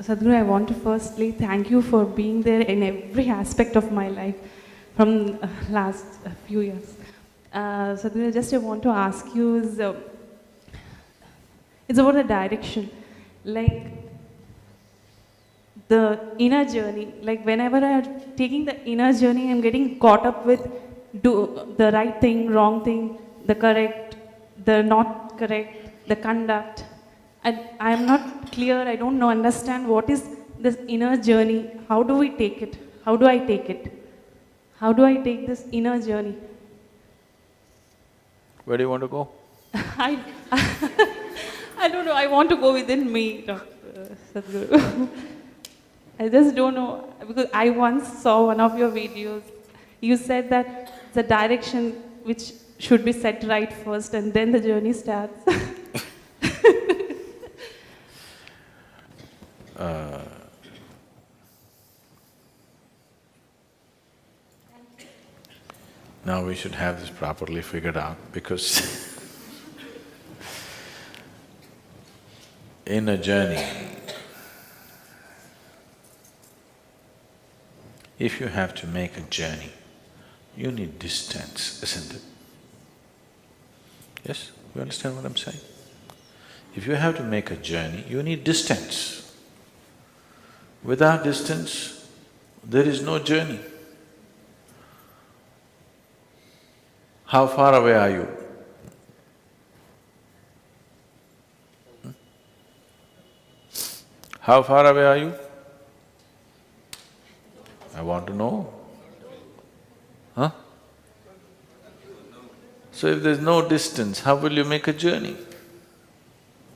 Sadhguru, I want to firstly thank you for being there in every aspect of my life from last few years. Sadhguru, just I want to ask you is, it's about a direction, like the inner journey. Like whenever I'm taking the inner journey, I'm getting caught up with do the right thing, wrong thing, the correct, the not correct, the conduct. And I'm not clear, I don't know, understand what is this inner journey. How do we take it? How do I take it? How do I take this inner journey? Where do you want to go? I, I don't know, I want to go within me, Dr. Sadhguru. I just don't know, because I once saw one of your videos. You said that the direction which should be set right first and then the journey starts. Now we should have this properly figured out because in a journey, if you have to make a journey, you need distance, isn't it? Yes? You understand what I'm saying? If you have to make a journey, you need distance. Without distance, there is no journey. How far away are you? How far away are you? I want to know. Huh? So if there's no distance, how will you make a journey?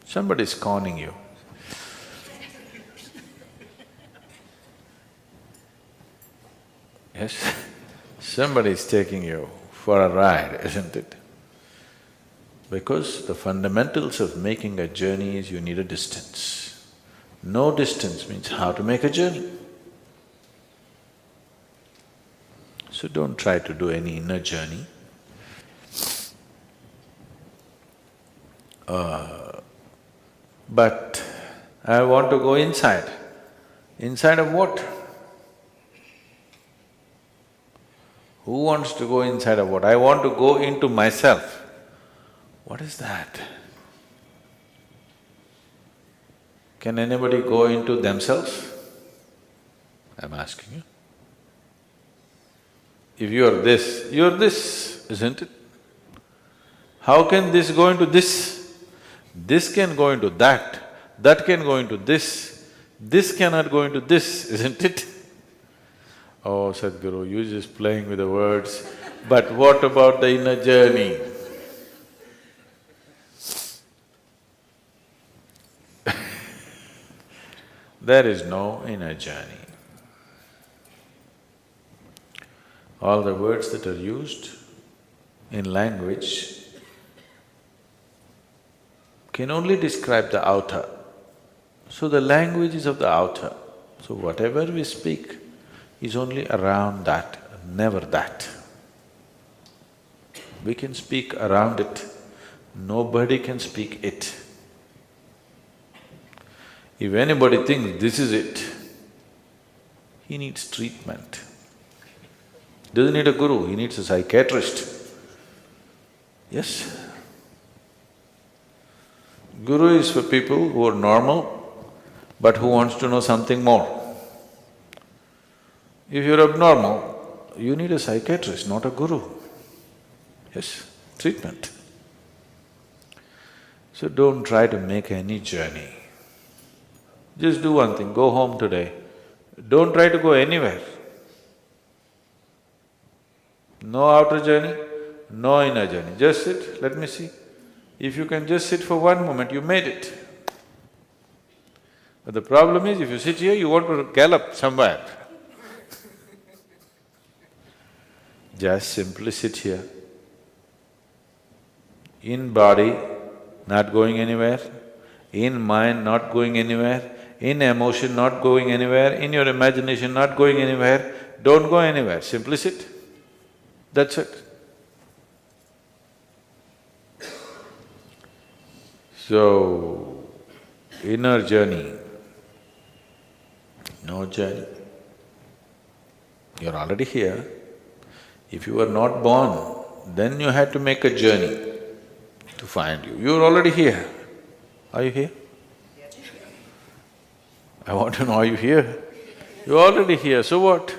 Somebody's conning you. Yes? Somebody's taking you for a ride, isn't it? Because the fundamentals of making a journey is you need a distance. No distance means how to make a journey. So don't try to do any inner journey. But I want to go inside. Inside of what? Who wants to go inside of what? I want to go into myself. What is that? Can anybody go into themselves? I'm asking you. If you're this, isn't it? How can this go into this? This can go into that can go into this cannot go into this, isn't it? Oh, Sadhguru, you're just playing with the words, but what about the inner journey? There is no inner journey. All the words that are used in language can only describe the outer. So the language is of the outer. So whatever we speak is only around that, never that. We can speak around it, nobody can speak it. If anybody thinks this is it, he needs treatment. Doesn't need a guru, he needs a psychiatrist. Yes? Guru is for people who are normal but who wants to know something more. If you're abnormal, you need a psychiatrist, not a guru. Yes, treatment. So don't try to make any journey. Just do one thing, go home today. Don't try to go anywhere. No outer journey, no inner journey. Just sit, let me see. If you can just sit for one moment, you made it. But the problem is, if you sit here, you want to gallop somewhere. Just simply sit here. In body, not going anywhere. In mind, not going anywhere. In emotion, not going anywhere. In your imagination, not going anywhere. Don't go anywhere, simply sit. That's it. So, inner journey No journey. You're already here. If you were not born, then you had to make a journey to find you. You're already here. Are you here? I want to know, are you here? You're already here, so what?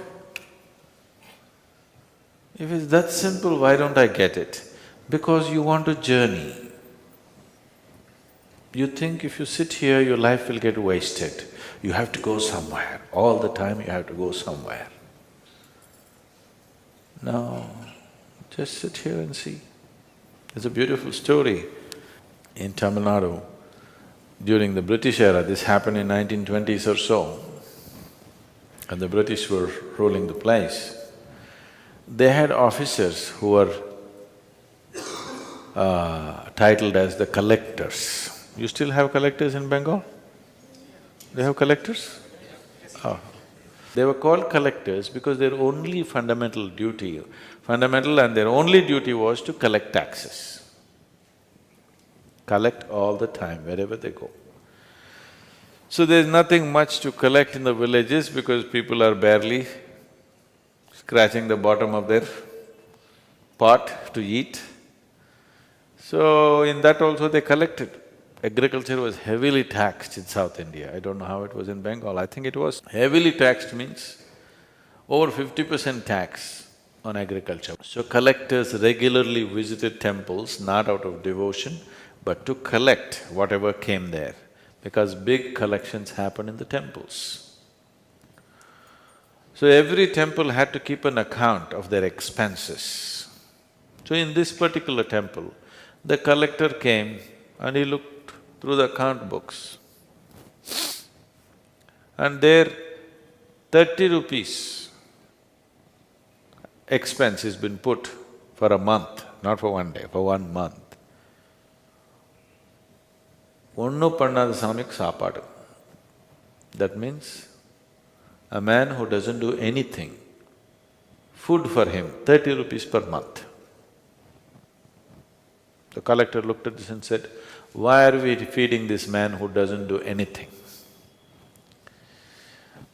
If it's that simple, why don't I get it? Because you want to journey. You think if you sit here, your life will get wasted. You have to go somewhere. All the time you have to go somewhere. No, just sit here and see. There's a beautiful story in Tamil Nadu. During the British era, this happened in 1920s or so, and the British were ruling the place. They had officers who were titled as the collectors. You still have collectors in Bengal? They have collectors? Oh. They were called collectors because their only fundamental and their only duty was to collect taxes. Collect all the time, wherever they go. So there's nothing much to collect in the villages because people are barely scratching the bottom of their pot to eat. So in that also they collected. Agriculture was heavily taxed in South India. I don't know how it was in Bengal, I think it was. Heavily taxed means over 50% tax on agriculture. So collectors regularly visited temples, not out of devotion, but to collect whatever came there, because big collections happen in the temples. So every temple had to keep an account of their expenses. So in this particular temple, the collector came and he looked through the account books. And there 30 rupees expense has been put for a month, not for one day, for 1 month. Onnu pannada samik saapadu. That means a man who doesn't do anything, food for him, 30 rupees per month. The collector looked at this and said, why are we feeding this man who doesn't do anything?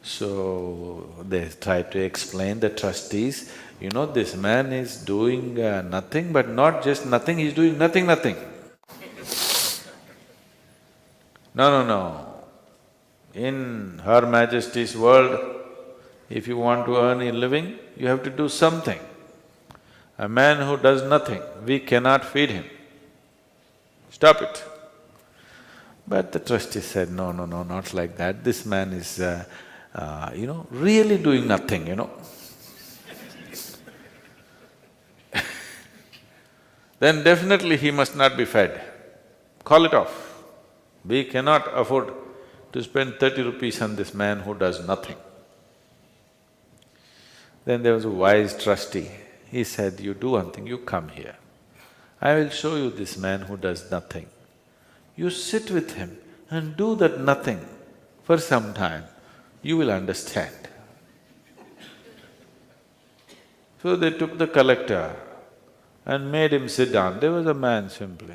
So they tried to explain, the trustees, you know, this man is doing nothing, but not just nothing, he's doing nothing. No. In Her Majesty's world, if you want to earn a living, you have to do something. A man who does nothing, we cannot feed him. Stop it. But the trustee said, no, not like that. This man is, really doing nothing, Then definitely he must not be fed. Call it off. We cannot afford to spend 30 rupees on this man who does nothing. Then there was a wise trustee. He said, you do one thing, you come here. I will show you this man who does nothing. You sit with him and do that nothing for some time, you will understand. So they took the collector and made him sit down. There was a man simply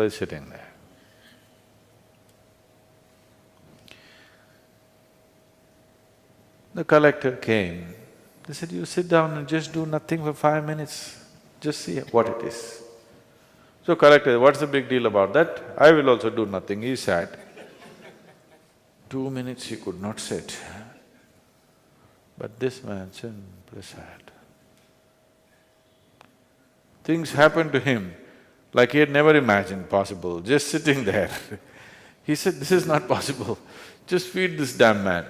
sitting there. The collector came. They said, you sit down and just do nothing for 5 minutes, just see what it is. So collector, what's the big deal about that? I will also do nothing. He sat. 2 minutes he could not sit. But this man simply sat. Things happened to him like he had never imagined possible, just sitting there. He said, this is not possible, just feed this damn man.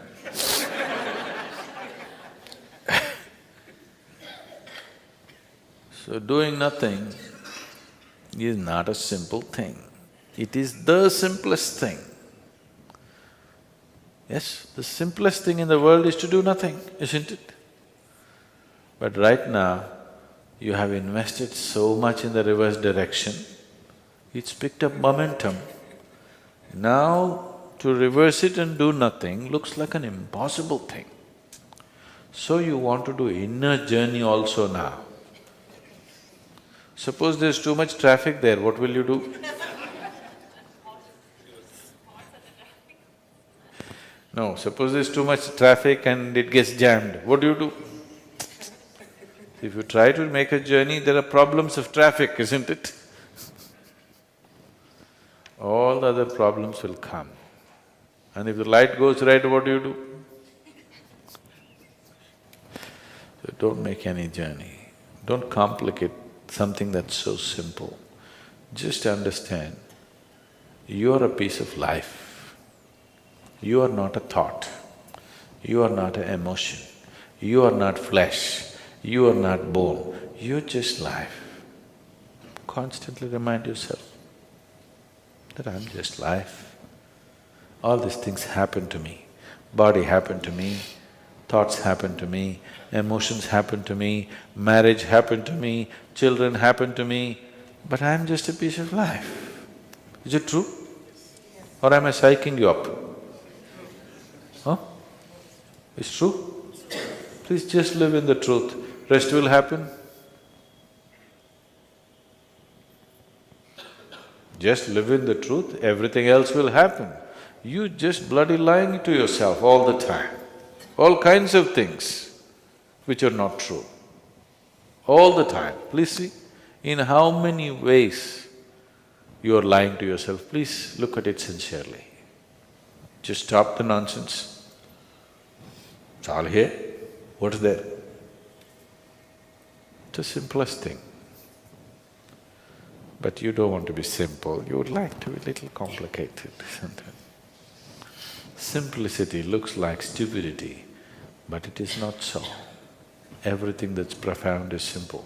So doing nothing is not a simple thing. It is the simplest thing. Yes, the simplest thing in the world is to do nothing, isn't it? But right now, you have invested so much in the reverse direction, it's picked up momentum. Now, to reverse it and do nothing looks like an impossible thing. So you want to do inner journey also now. Suppose there's too much traffic there, what will you do? No, suppose there's too much traffic and it gets jammed, what do? If you try to make a journey, there are problems of traffic, isn't it? All the other problems will come. And if the light goes red, what do? So don't make any journey. Don't complicate something that's so simple. Just understand, you're a piece of life. You are not a thought. You are not an emotion. You are not flesh. You are not bone. You're just life. Constantly remind yourself that I'm just life. All these things happen to me. Body happened to me, thoughts happen to me, emotions happen to me, marriage happened to me, children happen to me, but I'm just a piece of life. Is it true? Or am I psyching you up? Huh? It's true? Please just live in the truth, rest will happen. Just live in the truth, everything else will happen. You just bloody lying to yourself all the time. All kinds of things which are not true. All the time. Please see, in how many ways you are lying to yourself, please look at it sincerely. Just stop the nonsense. It's all here. What's there? It's the simplest thing. But you don't want to be simple, you would like to be a little complicated, isn't it? Simplicity looks like stupidity, but it is not so. Everything that's profound is simple.